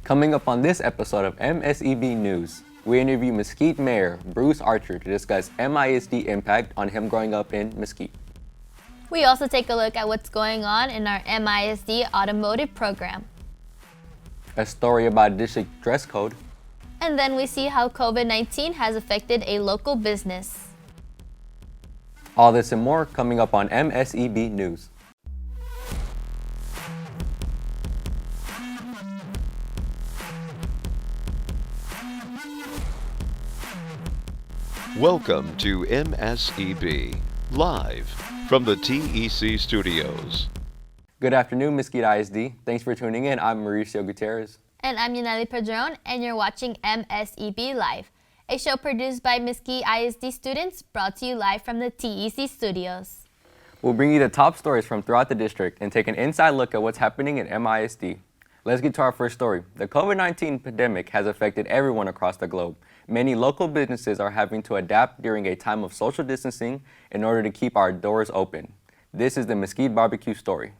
Coming up on this episode of MSEB News, we interview Mesquite Mayor Bruce Archer to discuss MISD impact on him growing up in Mesquite. We also take a look at what's going on in our MISD automotive program. A story about district dress code. And then we see how COVID-19 has affected a local business. All this and more coming up on MSEB News. Welcome to MSEB, live from the TEC studios. Good afternoon, Mesquite ISD. Thanks for tuning in. I'm Mauricio Gutierrez. And I'm Yaneli Padron, and you're watching MSEB Live, a show produced by Mesquite ISD students, brought to you live from the TEC studios. We'll bring you the top stories from throughout the district and take an inside look at what's happening in MISD. Let's get to our first story. The COVID-19 pandemic has affected everyone across the globe. Many local businesses are having to adapt during a time of social distancing in order to keep our doors open. This is the Mesquite Barbecue story.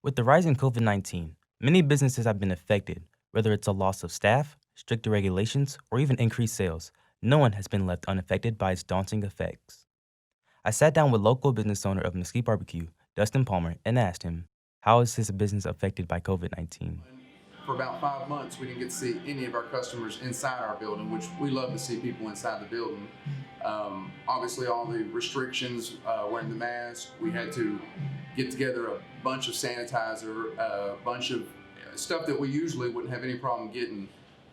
With the rise in COVID-19, many businesses have been affected, whether it's a loss of staff, stricter regulations, or even increased sales. No one has been left unaffected by its daunting effects. I sat down with local business owner of Mesquite Barbecue, Dustin Palmer, and asked him, how is his business affected by COVID-19? For about 5 months, we didn't get to see any of our customers inside our building, which we love to see people inside the building. Obviously, all the restrictions, wearing the mask, we had to get together a bunch of sanitizer, a bunch of stuff that we usually wouldn't have any problem getting,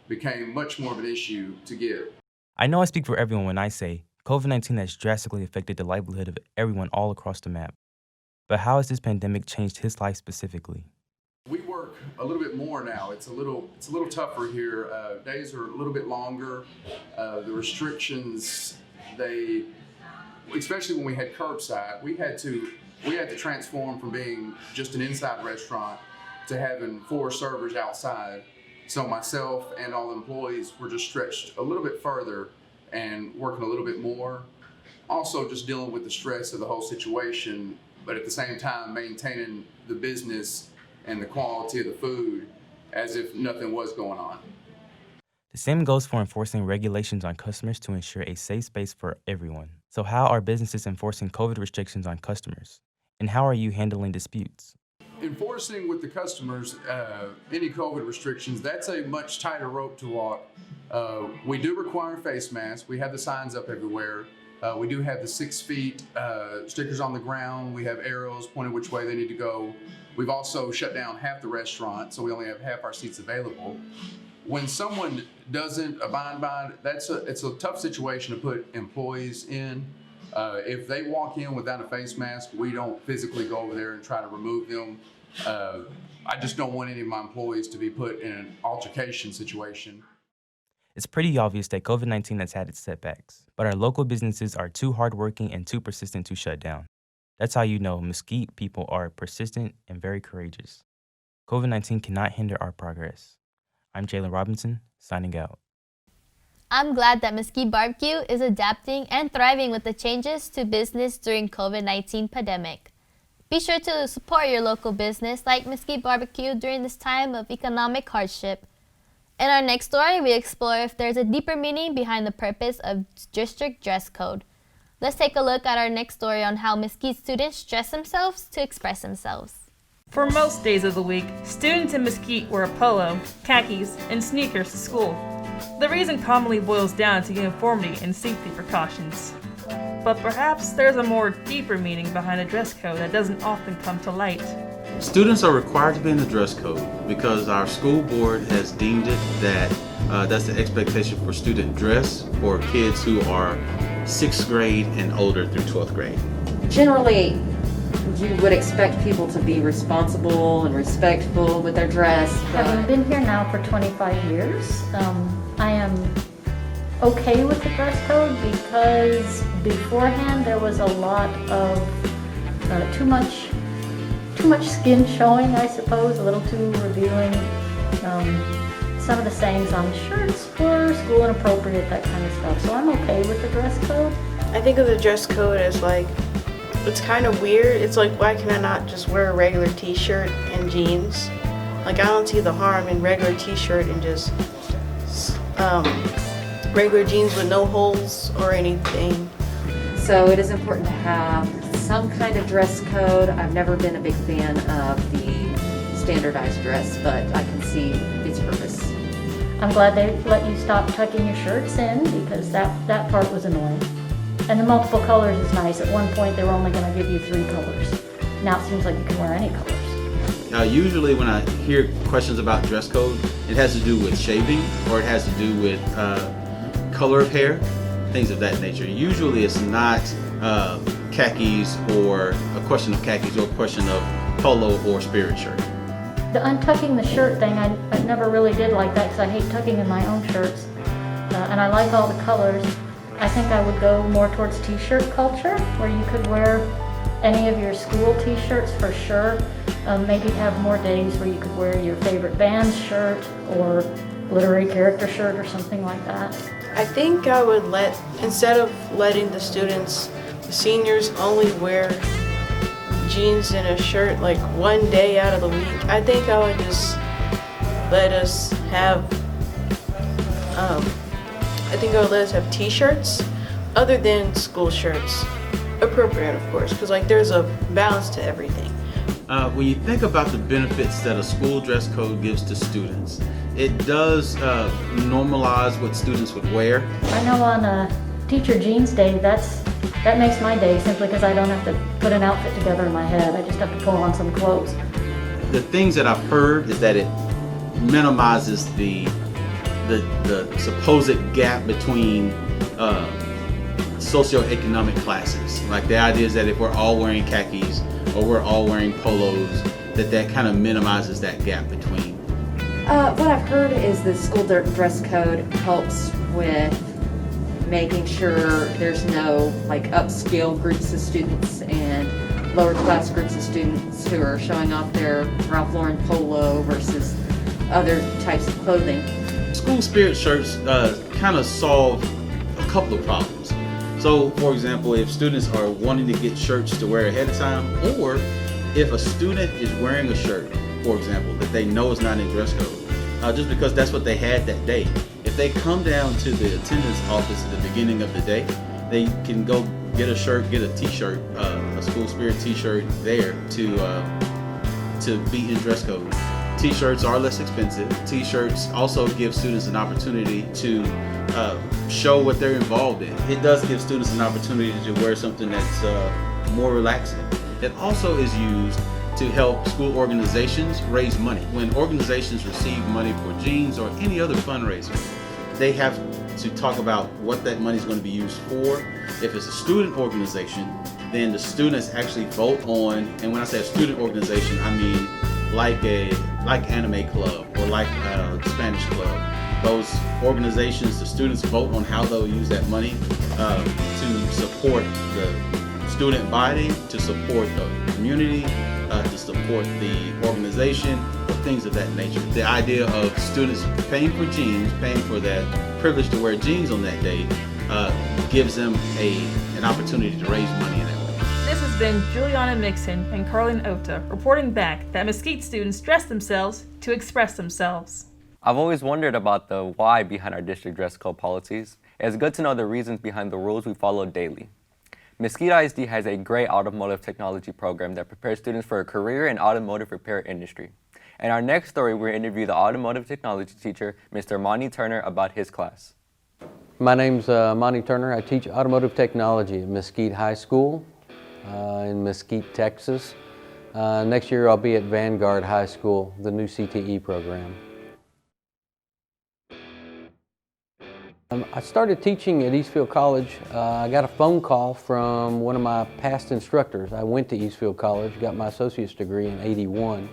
became much more of an issue to get. I know I speak for everyone when I say COVID-19 has drastically affected the livelihood of everyone all across the map. But how has this pandemic changed his life specifically? We work a little bit more now. It's a little tougher here. Days are a little bit longer. The restrictions, especially when we had curbside, we had to transform from being just an inside restaurant to having 4 servers outside. So myself and all the employees were just stretched a little bit further and working a little bit more. Also just dealing with the stress of the whole situation, but at the same time maintaining the business and the quality of the food as if nothing was going on. The same goes for enforcing regulations on customers to ensure a safe space for everyone. So how are businesses enforcing COVID restrictions on customers? And how are you handling disputes? Enforcing with the customers any COVID restrictions, that's a much tighter rope to walk. We do require face masks. We have the signs up everywhere. We do have the 6 feet stickers on the ground. We have arrows pointing which way they need to go. We've also shut down half the restaurant, so we only have half our seats available. When someone doesn't abide by it, it's a tough situation to put employees in. If they walk in without a face mask, we don't physically go over there and try to remove them. I just don't want any of my employees to be put in an altercation situation. It's pretty obvious that COVID-19 has had its setbacks, but our local businesses are too hardworking and too persistent to shut down. That's how you know Mesquite people are persistent and very courageous. COVID-19 cannot hinder our progress. I'm Jalen Robinson, signing out. I'm glad that Mesquite Barbecue is adapting and thriving with the changes to business during COVID-19 pandemic. Be sure to support your local business like Mesquite Barbecue during this time of economic hardship. In our next story, we explore if there's a deeper meaning behind the purpose of district dress code. Let's take a look at our next story on how Mesquite students dress themselves to express themselves. For most days of the week, students in Mesquite wear a polo, khakis, and sneakers to school. The reason commonly boils down to uniformity and safety precautions. But perhaps there's a more deeper meaning behind a dress code that doesn't often come to light. Students are required to be in the dress code because our school board has deemed it that that's the expectation for student dress for kids who are 6th grade and older through 12th grade. Generally, you would expect people to be responsible and respectful with their dress. Having been here now for 25 years, I am okay with the dress code because beforehand there was a lot of too much skin showing, I suppose, a little too revealing. Some of the sayings on shirts were school inappropriate, that kind of stuff. So I'm okay with the dress code. I think of the dress code as like, it's kind of weird. It's like, why can I not just wear a regular t-shirt and jeans? Like I don't see the harm in regular t-shirt and just regular jeans with no holes or anything. So it is important to have some kind of dress code. I've never been a big fan of the standardized dress, but I can see its purpose. I'm glad they let you stop tucking your shirts in because that part was annoying. And the multiple colors is nice. At one point they were only going to give you 3 colors. Now it seems like you can wear any colors. Usually when I hear questions about dress code, it has to do with shaving or it has to do with color of hair, things of that nature. Usually it's not khakis or a question of khakis or a question of polo or spirit shirt. The untucking the shirt thing, I never really did like that because I hate tucking in my own shirts. And I like all the colors. I think I would go more towards t-shirt culture where you could wear any of your school t-shirts for sure. Maybe have more days where you could wear your favorite band's shirt or literary character shirt or something like that. I think I would instead of letting the seniors only wear jeans and a shirt like one day out of the week, I think I would just let us have, t-shirts other than school shirts. Appropriate, of course, because like there's a balance to everything. When you think about the benefits that a school dress code gives to students, it does normalize what students would wear. I know on Teacher Jeans Day, that makes my day simply because I don't have to put an outfit together in my head. I just have to pull on some clothes. The things that I've heard is that it minimizes the supposed gap between socioeconomic classes. Like the idea is that if we're all wearing khakis or we're all wearing polos, that kind of minimizes that gap between. What I've heard is the school dress code helps with making sure there's no like upscale groups of students and lower class groups of students who are showing off their Ralph Lauren polo versus other types of clothing. School spirit shirts kind of solve a couple of problems. So, for example, if students are wanting to get shirts to wear ahead of time, or if a student is wearing a shirt, for example, that they know is not in dress code, just because that's what they had that day, if they come down to the attendance office at the beginning of the day, they can go get a shirt, get a t-shirt, a school spirit t-shirt there to be in dress code. T-shirts are less expensive. T-shirts also give students an opportunity to show what they're involved in. It does give students an opportunity to wear something that's more relaxing. It also is used to help school organizations raise money. When organizations receive money for jeans or any other fundraiser, they have to talk about what that money is going to be used for. If it's a student organization, then the students actually vote on, and when I say a student organization, I mean like Anime Club or like Spanish Club. Those organizations, the students vote on how they'll use that money to support the student body, to support the community, to support the organization, or things of that nature. The idea of students paying for jeans, paying for that privilege to wear jeans on that day, gives them an opportunity to raise money in that way. This has been Juliana Mixon and Carlin Ota reporting back that Mesquite students dress themselves to express themselves. I've always wondered about the why behind our district dress code policies. It's good to know the reasons behind the rules we follow daily. Mesquite ISD has a great automotive technology program that prepares students for a career in automotive repair industry. In our next story, we'll interview the automotive technology teacher, Mr. Monty Turner, about his class. My name's Monty Turner. I teach automotive technology at Mesquite High School in Mesquite, Texas. Next year I'll be at Vanguard High School, the new CTE program. I started teaching at Eastfield College. I got a phone call from one of my past instructors. I went to Eastfield College, got my associate's degree in '81,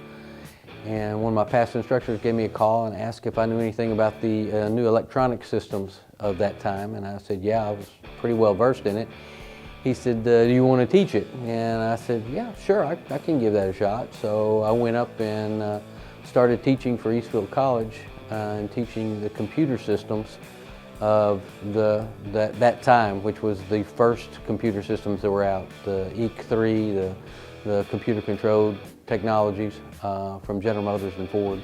and one of my past instructors gave me a call and asked if I knew anything about the new electronic systems of that time, and I said, yeah, I was pretty well versed in it. He said, do you want to teach it? And I said, yeah, sure, I can give that a shot. So I went up and started teaching for Eastfield College and teaching the computer systems of that time, which was the first computer systems that were out, the EC3, the computer controlled technologies from General Motors and Ford.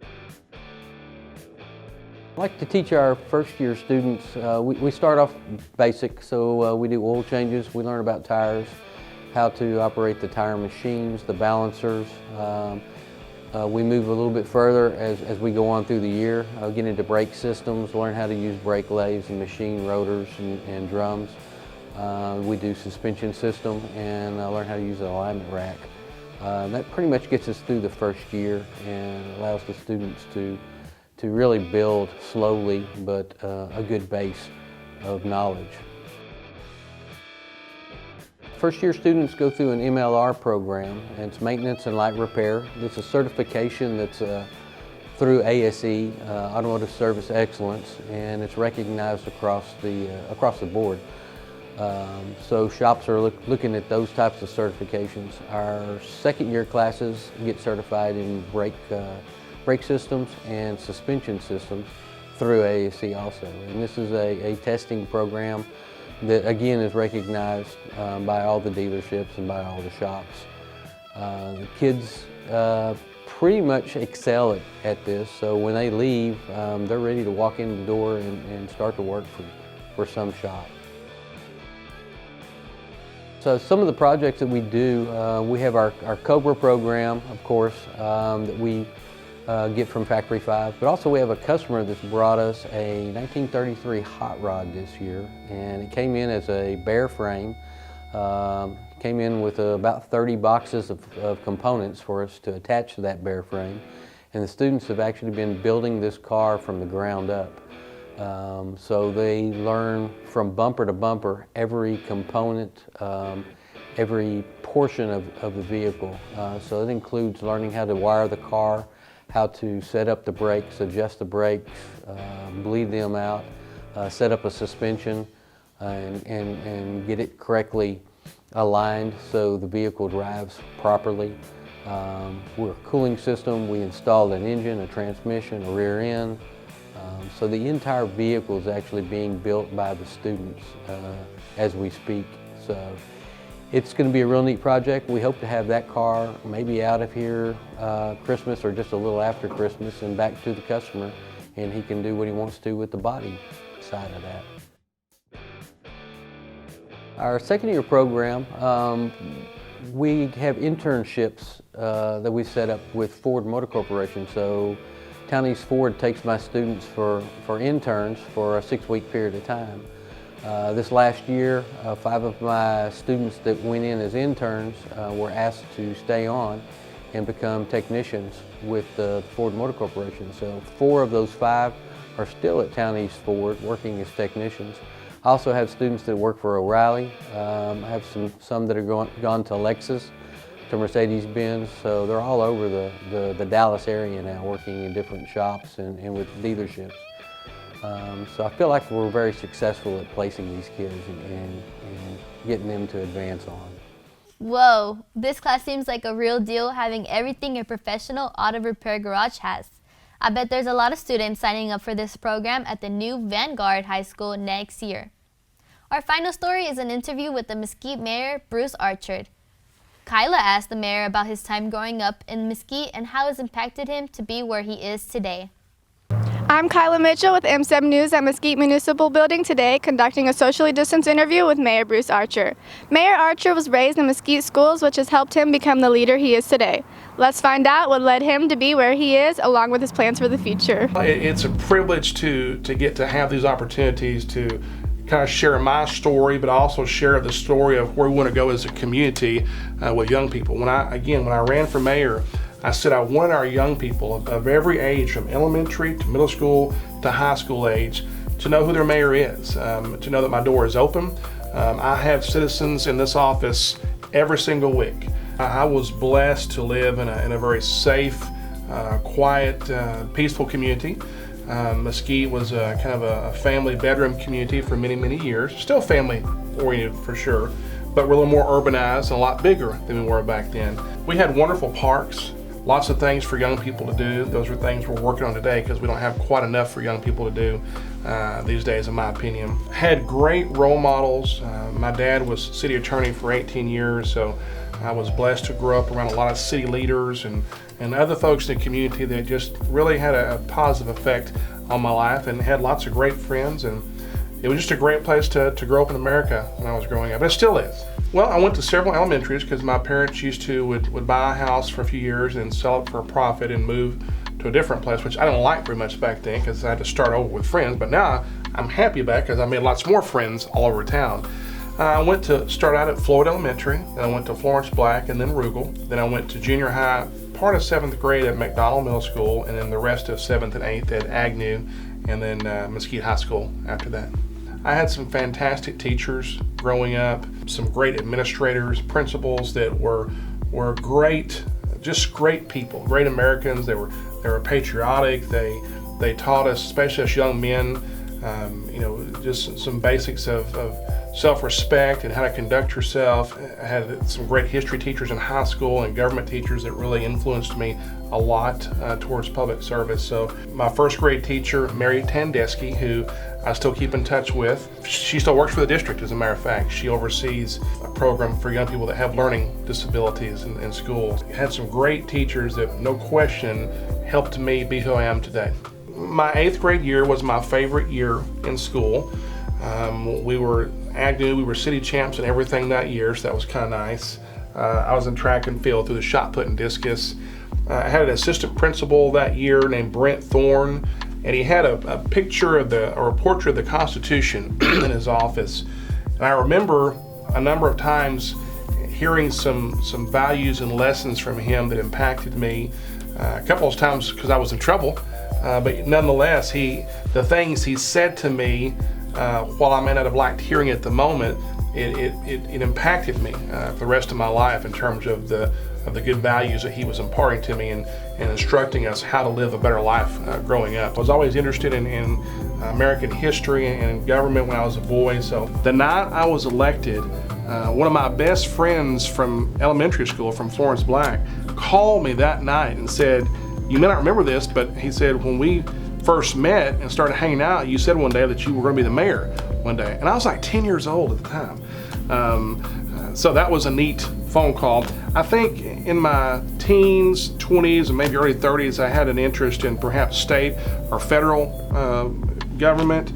I like to teach our first year students, we start off basic, so we do oil changes, we learn about tires, how to operate the tire machines, the balancers. We move a little bit further as we go on through the year, get into brake systems, learn how to use brake lathes and machine rotors and drums. We do suspension system and learn how to use an alignment rack. That pretty much gets us through the first year and allows the students to really build slowly, but a good base of knowledge. First year students go through an MLR program, and it's maintenance and light repair. It's a certification that's through ASE, Automotive Service Excellence, and it's recognized across the board. So shops are looking at those types of certifications. Our second year classes get certified in brake systems and suspension systems through ASE also. And this is a testing program that again is recognized by all the dealerships and by all the shops. The kids pretty much excel at this, so when they leave, they're ready to walk in the door and start to work for some shop. So some of the projects that we do, we have our Cobra program, of course, that we get from Factory 5, but also we have a customer that's brought us a 1933 hot rod this year, and it came in as a bare frame. Came in with about 30 boxes of components for us to attach to that bare frame, and the students have actually been building this car from the ground up. So they learn from bumper to bumper every component, every portion of the vehicle. So it includes learning how to wire the car, how to set up the brakes, adjust the brakes, bleed them out, set up a suspension, and get it correctly aligned so the vehicle drives properly. We're a cooling system. We installed an engine, a transmission, a rear end. So the entire vehicle is actually being built by the students as we speak. So it's going to be a real neat project. We hope to have that car maybe out of here Christmas or just a little after Christmas and back to the customer, and he can do what he wants to with the body side of that. Our second year program, we have internships that we set up with Ford Motor Corporation. So Town East Ford takes my students for interns for a 6-week period of time. This last year, 5 of my students that went in as interns were asked to stay on and become technicians with the Ford Motor Corporation. So 4 of those 5 are still at Town East Ford working as technicians. I also have students that work for O'Reilly. I have some that are gone to Lexus, to Mercedes-Benz, so they're all over the Dallas area now working in different shops and with dealerships. So I feel like we're very successful at placing these kids and getting them to advance on. Whoa, this class seems like a real deal, having everything a professional auto repair garage has. I bet there's a lot of students signing up for this program at the new Vanguard High School next year. Our final story is an interview with the Mesquite Mayor Bruce Archer. Kyla asked the mayor about his time growing up in Mesquite and how it's impacted him to be where he is today. I'm Kyla Mitchell with Mseb News at Mesquite Municipal Building today, conducting a socially distanced interview with Mayor Bruce Archer. Mayor Archer was raised in Mesquite schools, which has helped him become the leader he is today. Let's find out what led him to be where he is, along with his plans for the future. It's a privilege to get to have these opportunities to kind of share my story, but also share the story of where we want to go as a community with young people. When I ran for mayor, I said I wanted our young people of every age, from elementary to middle school to high school age, to know who their mayor is, to know that my door is open. I have citizens in this office every single week. I was blessed to live in a very safe, quiet, peaceful community. Mesquite was kind of a family bedroom community for many, many years. Still family oriented for sure, but we're a little more urbanized and a lot bigger than we were back then. We had wonderful parks, lots of things for young people to do. Those are things we're working on today because we don't have quite enough for young people to do these days, in my opinion. Had great role models. My dad was city attorney for 18 years, so I was blessed to grow up around a lot of city leaders and other folks in the community that just really had a positive effect on my life, and had lots of great friends, and it was just a great place to grow up in America when I was growing up. It still is. Well, I went to several elementaries because my parents would buy a house for a few years and sell it for a profit and move to a different place, which I didn't like very much back then because I had to start over with friends. But now I'm happy about it because I made lots more friends all over town. I went to start out at Floyd Elementary, then I went to Florence Black and then Rugel. Then I went to junior high, part of 7th grade at McDonald Middle School, and then the rest of 7th and 8th at Agnew, and then Mesquite High School after that. I had some fantastic teachers growing up, some great administrators, principals that were great, just great people, great Americans. They were patriotic. They taught us, especially as young men, just some basics of self-respect and how to conduct yourself. I had some great history teachers in high school and government teachers that really influenced me a lot towards public service. So my first grade teacher, Mary Tandesky, who I still keep in touch with, she still works for the district, as a matter of fact. She oversees a program for young people that have learning disabilities in schools. I had some great teachers that, no question, helped me be who I am today. My 8th grade year was my favorite year in school. We were city champs and everything that year, so that was kind of nice. I was in track and field through the shot put and discus. I had an assistant principal that year named Brent Thorne, and he had a picture of a portrait of the Constitution in his office. And I remember a number of times hearing some values and lessons from him that impacted me. A couple of times because I was in trouble, but nonetheless, the things he said to me, while I may not have liked hearing it at the moment, it impacted me for the rest of my life in terms of the good values that he was imparting to me and instructing us how to live a better life growing up. I was always interested in American history and government when I was a boy. So the night I was elected, one of my best friends from elementary school, from Florence Black, called me that night and said, "You may not remember this, but," he said, "when we first met and started hanging out, you said one day that you were going to be the mayor one day." And I was like 10 years old at the time. So that was a neat phone call. I think in my teens, 20s, and maybe early 30s, I had an interest in perhaps state or federal government.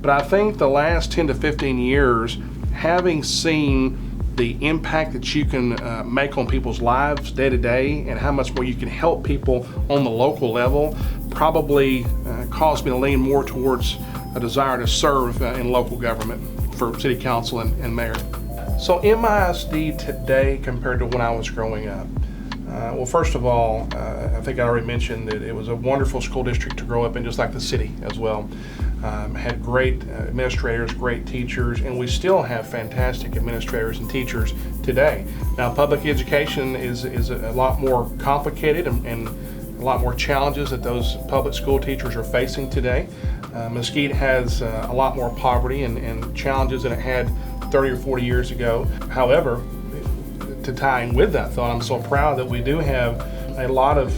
But I think the last 10 to 15 years, having seen the impact that you can make on people's lives day to day and how much more you can help people on the local level, probably caused me to lean more towards a desire to serve in local government for city council and mayor. So MISD today compared to when I was growing up. Well, first of all, I think I already mentioned that it was a wonderful school district to grow up in, just like the city as well. Had great administrators, great teachers, and we still have fantastic administrators and teachers today. Now, public education is a lot more complicated and a lot more challenges that those public school teachers are facing today. Mesquite has a lot more poverty and challenges than it had 30 or 40 years ago. However, to tie in with that thought, I'm so proud that we do have a lot of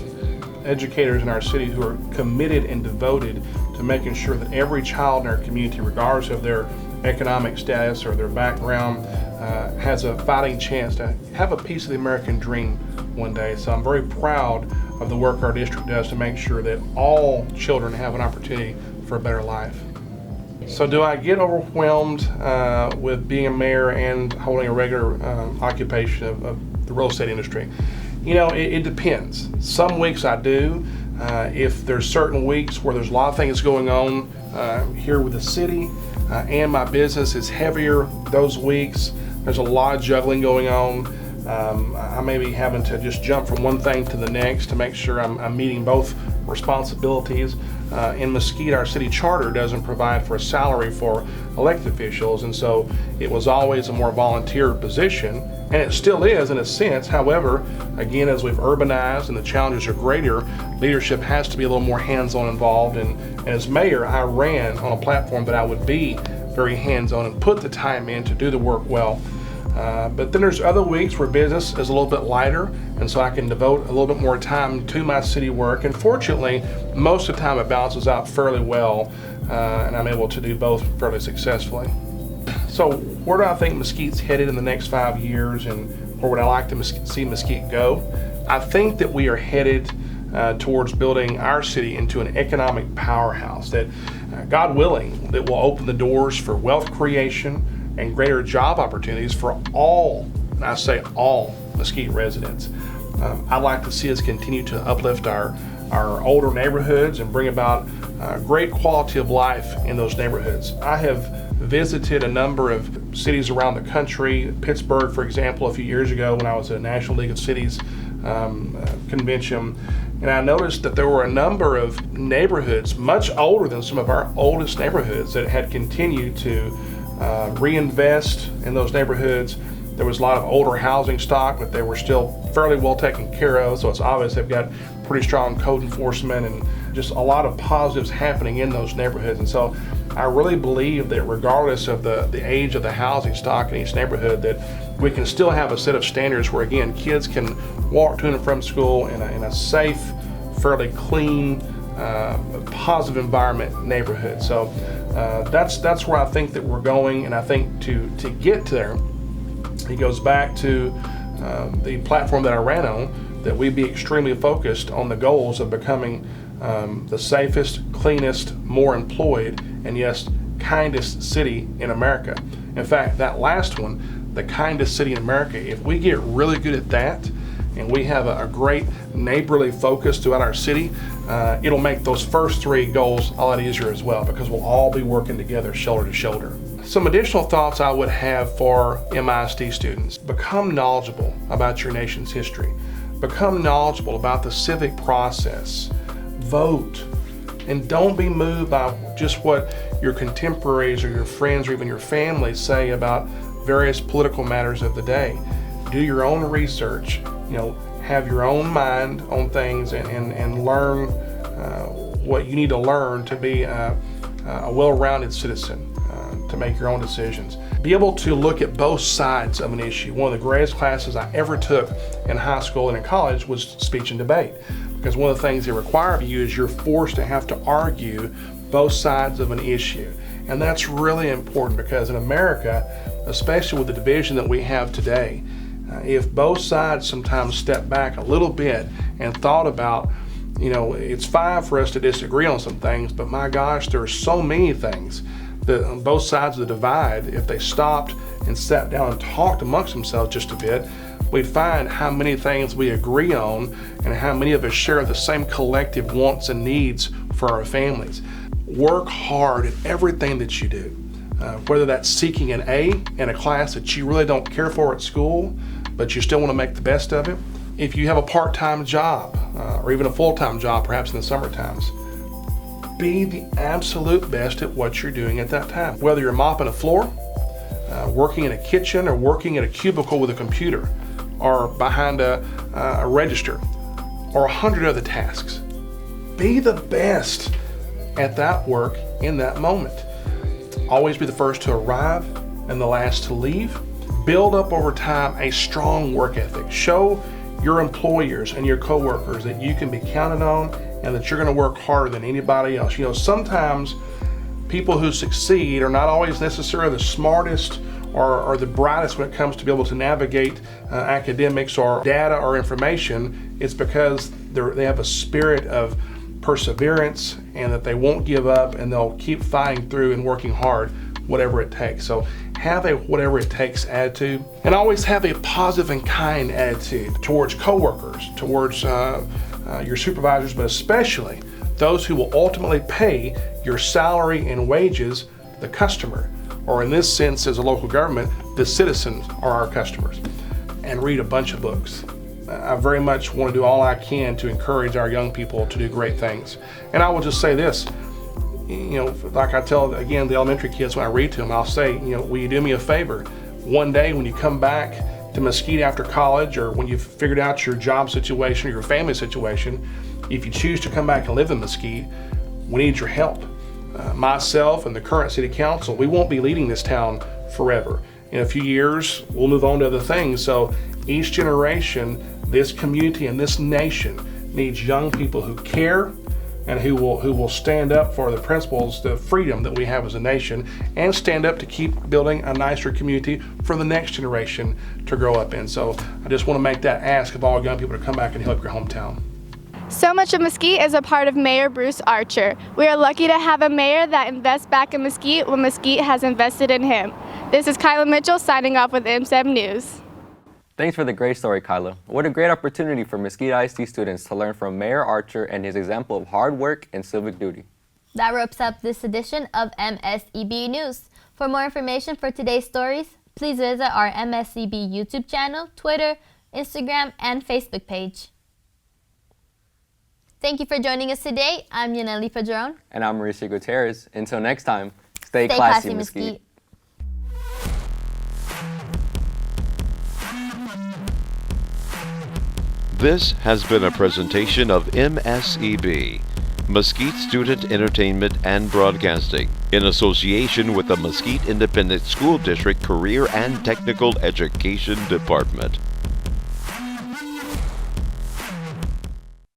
educators in our city who are committed and devoted to making sure that every child in our community, regardless of their economic status or their background, has a fighting chance to have a piece of the American dream one day. So I'm very proud of the work our district does to make sure that all children have an opportunity for a better life. So do I get overwhelmed with being a mayor and holding a regular occupation of the real estate industry? You know, it depends. Some weeks I do. If there's certain weeks where there's a lot of things going on here with the city and my business is heavier those weeks, there's a lot of juggling going on. I may be having to just jump from one thing to the next to make sure I'm meeting both responsibilities. In Mesquite, our city charter doesn't provide for a salary for elected officials, and so it was always a more volunteer position, and it still is in a sense. However, again, as we've urbanized and the challenges are greater, leadership has to be a little more hands-on involved, and as mayor, I ran on a platform that I would be very hands-on and put the time in to do the work well. But then there's other weeks where business is a little bit lighter, and so I can devote a little bit more time to my city work. And fortunately, most of the time it balances out fairly well, and I'm able to do both fairly successfully. So where do I think Mesquite's headed in the next 5 years, and where would I like to see Mesquite go? I think that we are headed towards building our city into an economic powerhouse that, God willing, that will open the doors for wealth creation and greater job opportunities for all, and I say all, Mesquite residents. I'd like to see us continue to uplift our older neighborhoods and bring about great quality of life in those neighborhoods. I have visited a number of cities around the country, Pittsburgh, for example, a few years ago when I was at a National League of Cities convention, and I noticed that there were a number of neighborhoods much older than some of our oldest neighborhoods that had continued to reinvest in those neighborhoods. There was a lot of older housing stock, but they were still fairly well taken care of, so it's obvious they've got pretty strong code enforcement and just a lot of positives happening in those neighborhoods. And so I really believe that regardless of the age of the housing stock in each neighborhood, that we can still have a set of standards where, again, kids can walk to and from school in a safe, fairly clean, positive environment neighborhood. So that's where I think that we're going, and I think to get there, it goes back to the platform that I ran on, that we be extremely focused on the goals of becoming the safest, cleanest, more employed, and yes, kindest city in America. In fact, that last one, the kindest city in America, if we get really good at that, and we have a great neighborly focus throughout our city, it'll make those first three goals a lot easier as well, because we'll all be working together shoulder to shoulder. Some additional thoughts I would have for MISD students: become knowledgeable about your nation's history. Become knowledgeable about the civic process. Vote. And don't be moved by just what your contemporaries or your friends or even your family say about various political matters of the day. Do your own research, have your own mind on things and learn what you need to learn to be a well-rounded citizen, to make your own decisions. Be able to look at both sides of an issue. One of the greatest classes I ever took in high school and in college was speech and debate, because one of the things they require of you is you're forced to have to argue both sides of an issue. And that's really important, because in America, especially with the division that we have today, if both sides sometimes step back a little bit and thought about, it's fine for us to disagree on some things, but my gosh, there are so many things that on both sides of the divide, if they stopped and sat down and talked amongst themselves just a bit, we'd find how many things we agree on and how many of us share the same collective wants and needs for our families. Work hard at everything that you do, whether that's seeking an A in a class that you really don't care for at school, but you still want to make the best of it. If you have a part-time job, or even a full-time job, perhaps in the summer times, be the absolute best at what you're doing at that time. Whether you're mopping a floor, working in a kitchen, or working in a cubicle with a computer, or behind a register, or 100 other tasks. Be the best at that work in that moment. Always be the first to arrive and the last to leave. Build up over time a strong work ethic. Show your employers and your coworkers that you can be counted on and that you're going to work harder than anybody else. Sometimes people who succeed are not always necessarily the smartest or the brightest when it comes to be able to navigate academics or data or information. It's because they have a spirit of perseverance and that they won't give up, and they'll keep fighting through and working hard, whatever it takes. So have a whatever it takes attitude, and always have a positive and kind attitude towards coworkers, towards your supervisors, but especially those who will ultimately pay your salary and wages, the customer, or in this sense as a local government, the citizens are our customers. And read a bunch of books. I very much want to do all I can to encourage our young people to do great things. And I will just say this, like I tell, again, the elementary kids when I read to them, I'll say, will you do me a favor? One day when you come back to Mesquite after college, or when you've figured out your job situation or your family situation, if you choose to come back and live in Mesquite, we need your help. Myself and the current city council, we won't be leading this town forever. In a few years, we'll move on to other things. So each generation, this community and this nation needs young people who care and who will stand up for the principles, the freedom that we have as a nation, and stand up to keep building a nicer community for the next generation to grow up in. So I just want to make that ask of all young people to come back and help your hometown. So much of Mesquite is a part of Mayor Bruce Archer. We are lucky to have a mayor that invests back in Mesquite when Mesquite has invested in him. This is Kyla Mitchell signing off with Mseb News. Thanks for the great story, Kyla. What a great opportunity for Mesquite ISD students to learn from Mayor Archer and his example of hard work and civic duty. That wraps up this edition of MSEB News. For more information for today's stories, please visit our MSEB YouTube channel, Twitter, Instagram, and Facebook page. Thank you for joining us today. I'm Yaneli Padron. And I'm Mauricio Gutierrez. Until next time, stay classy, Mesquite. This has been a presentation of MSEB, Mesquite Student Entertainment and Broadcasting, in association with the Mesquite Independent School District Career and Technical Education Department.